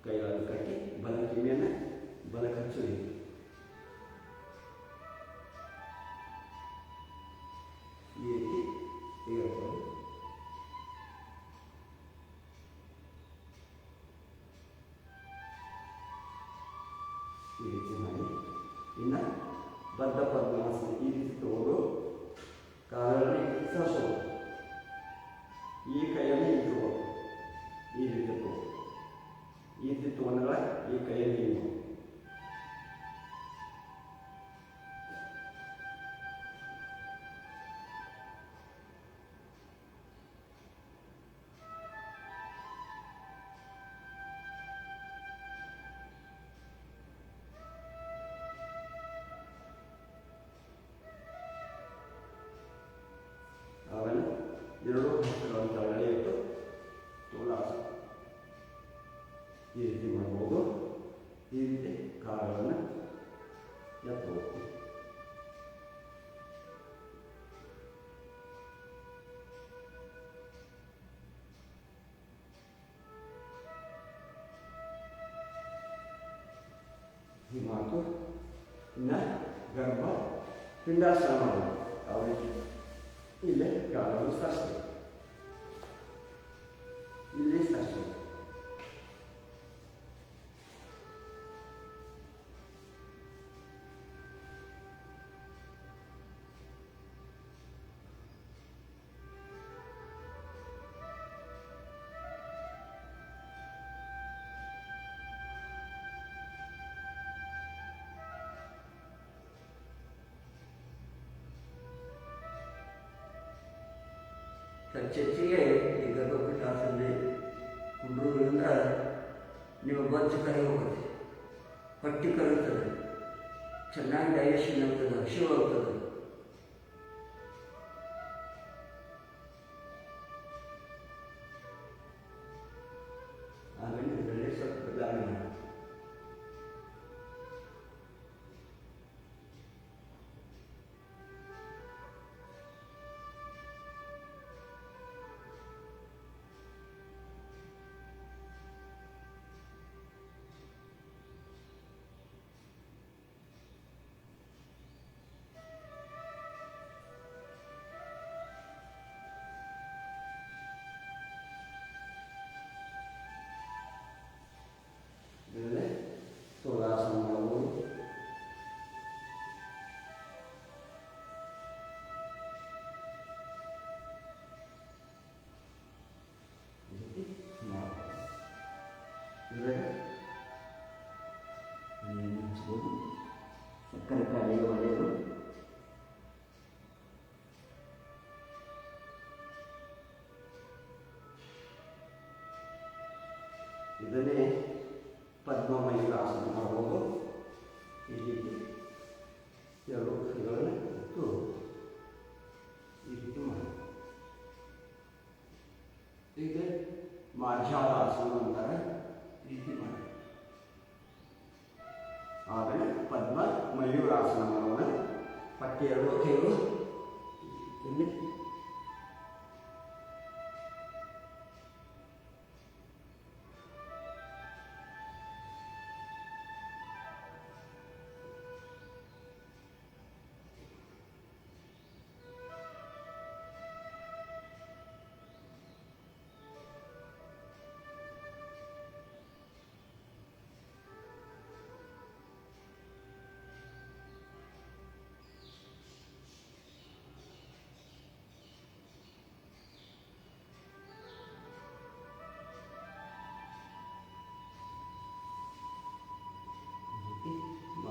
[SPEAKER 2] ಕೈಗಳನ್ನು ಕಟ್ಟಿ ಬಲ ಕಿವಿಯನ್ನು ಬಲ ಕಚ್ಚುರಿ. ಈ ರೀತಿ ತೆಗೆದುಕೊಳ್ಳಿ. ಈ ರೀತಿ ಮಾಡಿ. ಇನ್ನು ಬದ್ಧ ಪದ್ಮಾಸನ ಈ ರೀತಿ ತಗೊಂಡು ಕಾಲಲ್ಲಿ ಸರಿಸೋದು. ಈ ಕೈಯಲ್ಲಿ ಇಟ್ಕೋದು, ಈ ರೀತಿ ತಗೋ, ಈ ರೀತಿ ತಗೊಂಡ್ರೆ ಈ ಕೈಯಲ್ಲಿ ಇನ್ನು ಆಮೇಲೆ ಎರಡು ಹಸ್ತಗಳನ್ನು ಕೆಳಗಡೆ ಇಟ್ಟು ತೋಲಾಸನ ಈ ರೀತಿ ಮಾಡ್ಬೋದು. ಈ ರೀತಿ ಕಾಲುಗಳನ್ನು ಎತ್ತಬಹುದು. ಈ ಮಾತು. ಇನ್ನು ಗರ್ಭ ಪಿಂಡಾಸನ ಮಾಡೋದು. ಯಾವ ರೀತಿ ಇಲ್ಲೇ ಕಾಲನ್ನು ಸ್ಪರ್ಶಿಸಿ, ಇಲ್ಲಿ ಸ್ಪರ್ಶಿಸಿ. ಚರ್ಚೆಗೆ ಈ ಗರ್ಭಪಿಂಡಾಸನದಲ್ಲಿ ಕುಂಡ್ರುವುದರಿಂದ ನಿಮ್ಮ ಬೊಜ್ಜು ಕರಗಿ ಹೋಗುತ್ತೆ, ಹೊಟ್ಟೆ ಕರಗುತ್ತದೆ, ಚೆನ್ನಾಗಿ ಡೈಜೆಷನ್ ಆಗ್ತದೆ, ಹಸಿವಾಗ್ತದೆ. ಆಮೇಲೆ ಇದರಲ್ಲಿ ಸ್ವಲ್ಪ ಬದಲಾವಣೆ ಮಾಡಿ. ತೋಲಾಸನ ಮಾಡಬಹುದು. ಹಚ್ಬೋದು. ಸಕ್ಕರೆ ಕಾಯಿಲೆಗೆ ಒಳ್ಳೆಯದು. ಇದನ್ನೇ ಪದ್ಮಮಯೂರಾಸನ ಮಾಡಬಹುದು. ಈ ರೀತಿ ಎರಡು ಕೈಗಳನ್ನು ಇಟ್ಟು ಈ ರೀತಿ ಮಾಡಿ. ಹೀಗೆ ಮಾಧ್ಯಾದಾಸನ ಅಂತಾರೆ. ಈ ರೀತಿ ಮಾಡಿ. ಆಮೇಲೆ ಪದ್ಮ ಮಯೂರಾಸನ ಮಾಡೋಣ. ಪಟ್ಟಿ ಎರಡು ಕೈಗಳು ಇಲ್ಲಿ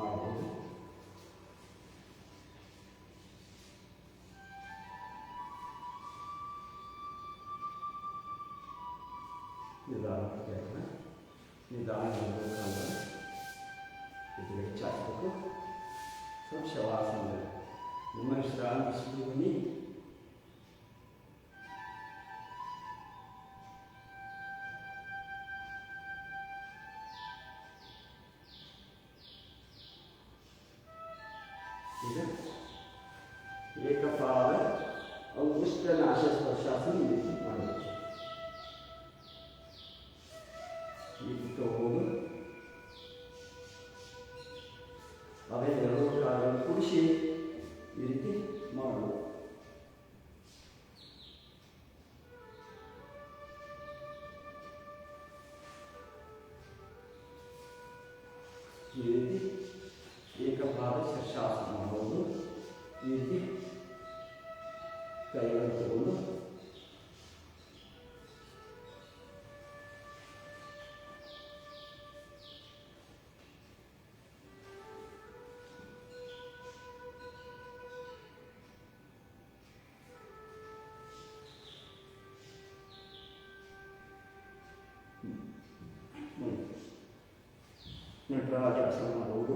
[SPEAKER 2] ಮಾಡಬಹುದು. ನಿಧಾನವಾಗಿ ಚಾಚಬೇಕು. ಸ್ವಲ್ಪ ಶವಾಸನ ನಿಮ್ಮ ವಿಶ್ರಾಂತಿಸುತ್ತೀನಿ. ಈಗ ಏಕಪಾದ ಅಂಗುಷ್ಟ ನಾಶ ಸ್ಪರ್ಶಾಸನ ಈ ರೀತಿ ಮಾಡಬೇಕು. ಈ ರೀತಿ ತಗೊಂಡು ಅವೇ ಎರಡು ಕಾಲನ್ನು ಕೂಡಿಸಿ ಈ ರೀತಿ ಮಾಡೋದು. ಈ ರೀತಿ ಏಕಪಾದ ಶೀರ್ಷಾಸನ ಮಾಡಬಹುದು. ಈ ರೀತಿ ಕೈಗಳನ್ನು ತಗೊಂಡು ನಟರಾಜಾಸನ ಮಾಡುವುದು.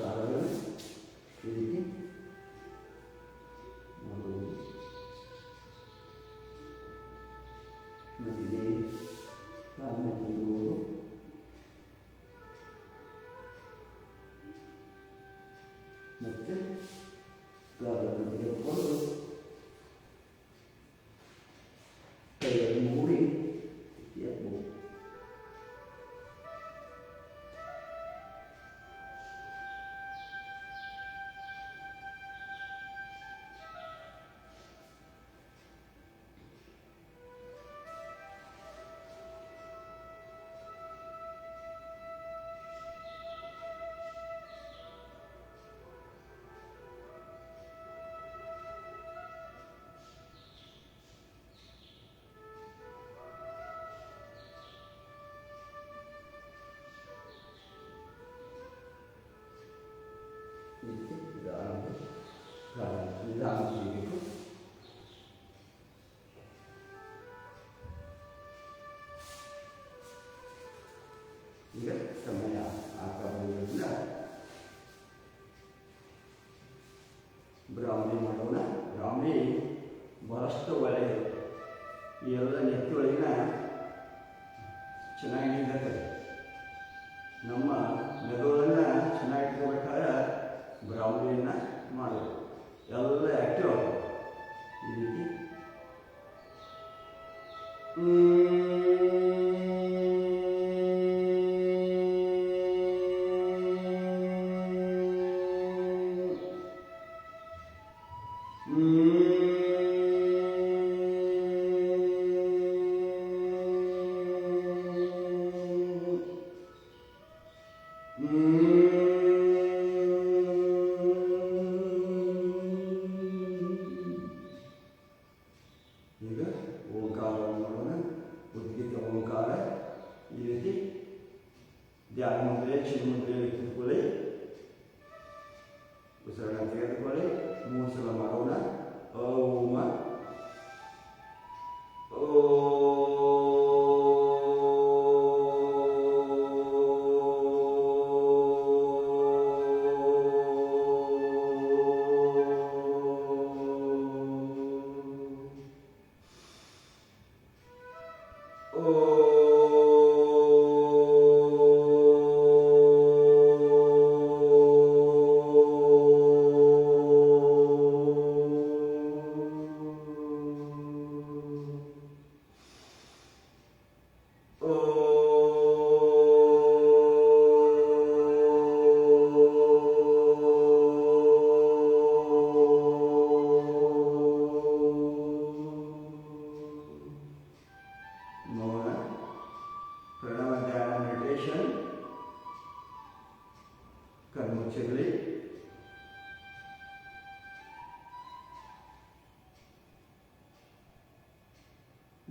[SPEAKER 2] ಕಾಲಗಳನ್ನು ಈ ರೀತಿ ಮಾಡುವುದು. ನದಿಗೆ ಕಾಲನ್ನು ನೀಡುವುದು. ಮತ್ತು ಕಾಲನ್ನು ತೆಗೆದುಕೊಂಡು ಕೈಯನ್ನು ಮೂಡಿ ಎತ್ತಬಹುದು. ನಿಧಾನ చేయಬೇಕು. ಈಗ ಸಮಯ ಆಕಾರದಿಂದ ಬ್ರಾಹ್ಮಿ ಮಾಡೋಣ. ಬ್ರಾಹ್ಮಿ ಬಹಳಷ್ಟು ಒಳ್ಳೆಯದು. ಈ ಎಲ್ಲ ನೆತ್ತಿ ಒಳಗಿನ ಚೆನ್ನಾಗಿ ನಿಂತಿರ್ತದೆ. ನಮ್ಮ ಮೆದುಳನ್ನು ಚೆನ್ನಾಗಿಟ್ಕೋಬೇಕಾದ್ರೆ ಬ್ರಾಹ್ಮಣಿಯನ್ನು ಮಾಡಬೇಕು. ಎಲ್ಲ ಆ್ಯಕ್ಟಿವ್ ಆಗುತ್ತೆ. ಈ ರೀತಿ ಈಗ ಓಂಕಾರವನ್ನು ಮಾಡೋಣ. ಉದ್ಗೀತ ಓಂಕಾರ. ಈ ರೀತಿ ಧ್ಯಾನ ಮುದ್ರೆ ಚಿನ್ಮುದ್ರೆಯಲ್ಲಿ ಕೂತ್ಕೊಳ್ಳಿ. ಉಸಿರನ್ನು ತೆಗೆದುಕೊಳ್ಳಿ. 3 ಸಲ ಮಾಡೋಣ. ಓಂ ಮೌನ.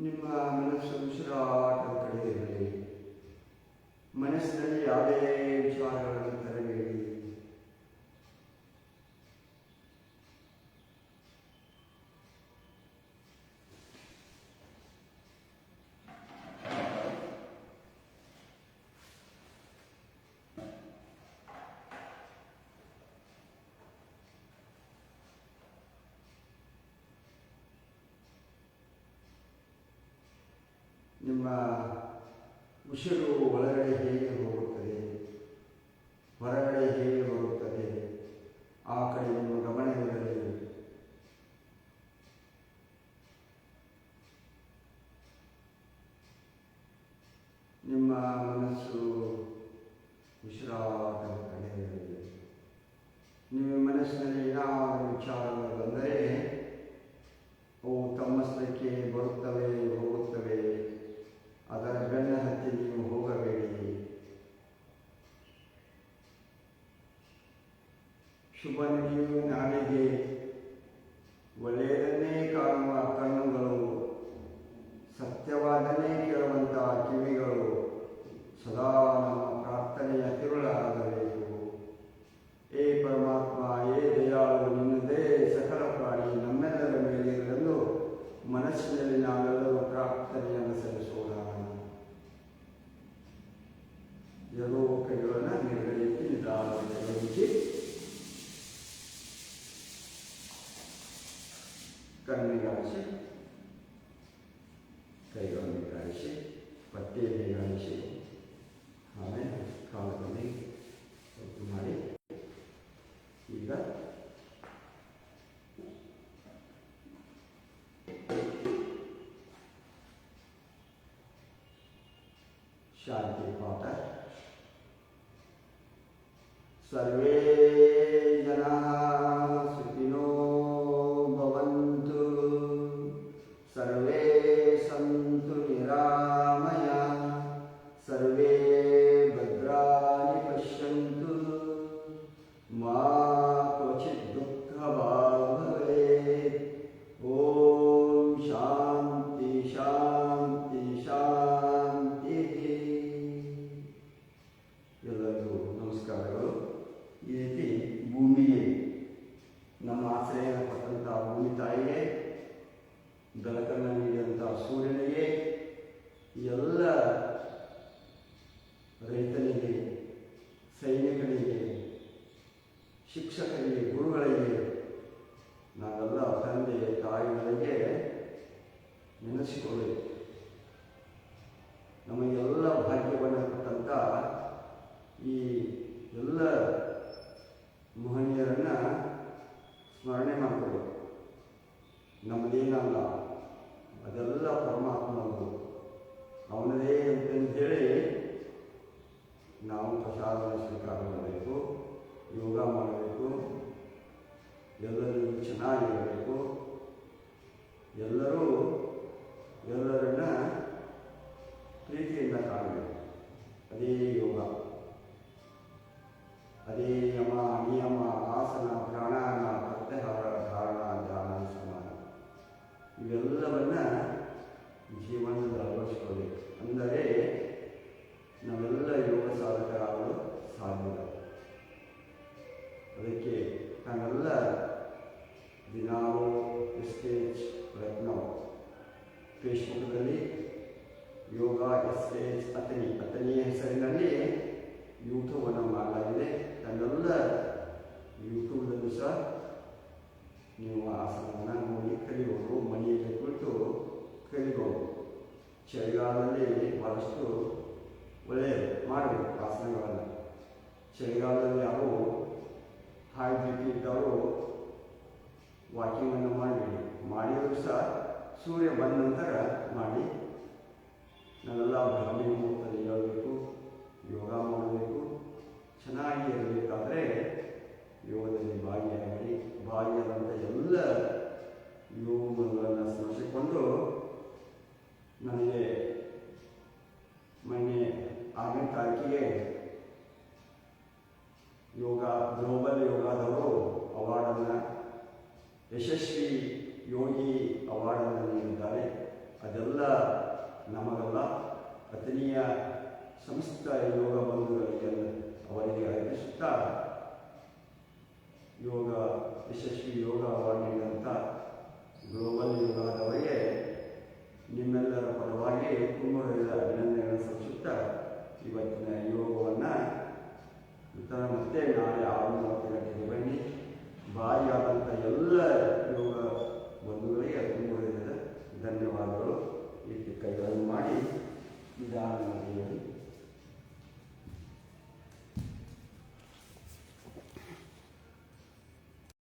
[SPEAKER 2] ನಿಮ್ಮ ಮನಸ್ಸು ಉಸಿರಾಟದ ಕಡೆ ಇರಲಿ. ಮನಸ್ಸಿನಲ್ಲಿ ಯಾವುದೇ ವಿಚಾರಗಳನ್ನು ತರಬೇಡಿ. ನಿಮ್ಮ ಉಸಿರು ಒಳಗಡೆ ಹೇಗೆ ಹೋಗುತ್ತದೆ, ಹೊರಗಡೆ ಹೇಗೆ ಬರುತ್ತದೆ, ಆ ಕಡೆ ನಿಮ್ಮ ಗಮನವಿರಲಿ. ನಿಮ್ಮ ಮನಸ್ಸು ಉಸಿರಾಟದ ಕಡೆ ಇರಲಿ. ನಿಮ್ಮ ಮನಸ್ಸಿನಲ್ಲಿ ಏನಾದರೂ ವಿಚಾರಗಳು ಬಂದರೆ ಅವು ತಮ್ಮಷ್ಟಕ್ಕೆ ಬರುತ್ತವೆ, ಹೋಗುತ್ತವೆ. ಅದರ ಬೆನ್ನ ಹತ್ತಿ ನೀವು ಹೋಗಬೇಡಿ. ಶುಭ ನುಡಿಯುವ ನಾಲಿಗೆ, ಒಳ್ಳೆಯದನ್ನೇ ಕಾಣುವ ಕಣ್ಣುಗಳು, ಸತ್ಯವಾದನ್ನೇ ಕೇಳುವಂತಹ ಕಿವಿಗಳು ಸದಾ ನಮ್ಮ ಪ್ರಾರ್ಥನೆಯ ತಿರುಳಾಗಬೇಕು. ಏ ಪರಮಾತ್ಮ, ಏ ದಯಾಳು, ನಿನ್ನದೇ ಸಕಲ ಪ್ರಾಣಿ ನಮ್ಮೆಲ್ಲರ ಮೇಲೆ ಇರಲು ಮನಸ್ಸಿನಲ್ಲಿ ನಾವೆಲ್ಲರೂ ಪ್ರಾರ್ಥನೆಯನ್ನು ಸಲ್ಲಿಸೋಣ. ಎರಡೂ ಕೈಗಳನ್ನು ನಿರ್ಗಳಿಸಿ ನಿಧಾನವಾಗಿ ಗಮನಿಸಿ, ಕಣ್ಣಿಗಾಡಿಸಿ, ಕೈಗಳನ್ನು ಗಾಡಿಸಿ, ಪಟ್ಟೆಯಲ್ಲಿ ಗಾಡಿಸಿ, ಆಮೇಲೆ ಕಾಲದಲ್ಲಿ ಒತ್ತು ಮಾಡಿ. ಈಗ ಶಾಂತಿ ಪಾಠ. ಸರ್ವೇ ಜನಾಃ ಸುಖಿನೋ ಭವಂತು, ಸರ್ವೇ ಸಂತು ನಿರಾಮಯಾಃ, ಸರ್ವೇ ಭದ್ರಾಣಿ ಪಶ್ಯಂತು, ಮಾ ಕ್ವಚಿತ್ ದುಃಖಭಾಗ್ ಭವೇತ್. ಓಂ ಶಾಂತಿ ಶಾಂತಿ ಶಾಂತಿ. ಎಲ್ಲರಿಗೂ ನಮಸ್ಕಾರಗಳು. ಈ ರೀತಿ ಭೂಮಿಗೆ ನಮ್ಮ ಆಶ್ರಯ ಪಟ್ಟಂಥ ಭೂಮಿ ತಾಯಿಗೆ, ಬೆಳಕನ್ನು ನೀಡಿದಂಥ ಸೂರ್ಯನಿಗೆ, ಎಲ್ಲ ರೈತನಿಗೆ, ಸೈನಿಕರಿಗೆ, ಶಿಕ್ಷಕರಿಗೆ, ಗುರುಗಳಿಗೆ, ನಾವೆಲ್ಲ ತಂದೆ ತಾಯಿಗಳಿಗೆ ನೆನೆಸಿಕೊಳ್ಳಬೇಕು. ನಮಗೆಲ್ಲ ಭಾಗ್ಯವನ್ನು ಕೊಟ್ಟಂಥ ಈ ಎಲ್ಲ ಮಹನೀಯರನ್ನು ಸ್ಮರಣೆ ಮಾಡಬೇಕು. ನಮ್ಮದೇನಲ್ಲ, ಅದೆಲ್ಲ ಪರಮಾತ್ಮನದು, ಅವನದೇ ಅಂತಂತೇಳಿ ನಾವು ಪ್ರಸಾದವನ್ನು ಸ್ವೀಕಾರ ಮಾಡಬೇಕು, ಯೋಗ ಮಾಡಬೇಕು, ಎಲ್ಲರಿಗೂ ಚೆನ್ನಾಗಿರಬೇಕು, ಎಲ್ಲರೂ ಎಲ್ಲರನ್ನ ಪ್ರೀತಿಯಿಂದ ಕಾಣಬೇಕು. ಅದೇ ಯೋಗ, ಅದೇ ಯಮ ನಿಯಮ, ಆಸನ, ಪ್ರಾಣಾಯಾಮ, ಪ್ರತ್ಯಾಹಾರ, ಧಾರಣ, ಧ್ಯಾನ, ಸಮಾನ ಇವೆಲ್ಲವನ್ನ ಜೀವನದಲ್ಲಿ ಅಳವಡಿಸಿಕೊಳ್ಳಬೇಕು. ಅಂದರೆ ನಾವೆಲ್ಲ ಯೋಗ ಸಾಧಕರಾಗಲು ಸಾಧ್ಯ. ಅದಕ್ಕೆ ನಾವೆಲ್ಲ ದಿನಾಲೂ ಎಸ್ಟೇಜ್ ಪ್ರಯತ್ನ, ಫೇಸ್ಬುಕ್ನಲ್ಲಿ ಯೋಗ ಎಸ್ಟೇಜ್ ಅತನಿಯ ಹೆಸರಿನಲ್ಲಿ ಯೂಟ್ಯೂಬನ್ನು ಮಾಡಲಾಗಿದೆ. ನನ್ನೆಲ್ಲ ಯೂಟ್ಯೂಬ್ನಲ್ಲೂ ಸಹ ನೀವು ಆಸನವನ್ನು ನೋಡಿ ಕಲಿಬೋದು. ಮನೆಯಲ್ಲಿ ಕುಳಿತು ಕಲಿಬೋದು. ಚಳಿಗಾಲದಲ್ಲಿ ಭಾಳಷ್ಟು ಒಳ್ಳೆಯದು, ಮಾಡಬೇಕು ಆಸನಗಳನ್ನು. ಚಳಿಗಾಲದಲ್ಲಿ ಯಾರು ಹೈ ಬಿ ಪಿ ಇದ್ದವರು ವಾಕಿಂಗನ್ನು ಮಾಡಬೇಡಿ. ಮಾಡಿದರೂ ಸಹ ಸೂರ್ಯ ಬಂದ ನಂತರ ಮಾಡಿ. ನಾವೆಲ್ಲ ಬ್ರಾಹ್ಮಿ ಮುಹೂರ್ತದಲ್ಲಿ ಹೇಳಬೇಕು, ಯೋಗ ಮಾಡಬೇಕು. ಚೆನ್ನಾಗಿ ಇರಬೇಕಾದ್ರೆ ಯೋಗದಲ್ಲಿ ಭಾಗಿಯಾಗಿ, ಭಾಗಿಯಾದಂಥ ಎಲ್ಲ ಯೋಗಗಳನ್ನು ಸ್ಮರಿಸಿಕೊಂಡು, ನನಗೆ ಮೊನ್ನೆ 6ನೇ ತಾರೀಕಿಗೆ ಯೋಗ ಗ್ಲೋಬಲ್ ಯೋಗದವರು ಅವಾರ್ಡನ್ನು, ಯಶಸ್ವಿ ಯೋಗಿ ಅವಾರ್ಡನ್ನು ನೀಡಿದ್ದಾರೆ.
[SPEAKER 1] ಅದೆಲ್ಲ ನಮಗಲ್ಲ, ಪತ್ನಿಯ ಸಮಸ್ತ ಯೋಗ ಬಂಧುಗಳಿಗೆ ಅವರಿಗೆ ಅದೃಷ್ಟ ಯೋಗ ಯಶಸ್ವಿ ಯೋಗ ಅವಾರ್ಡ್ ನೀಡಿದಂಥ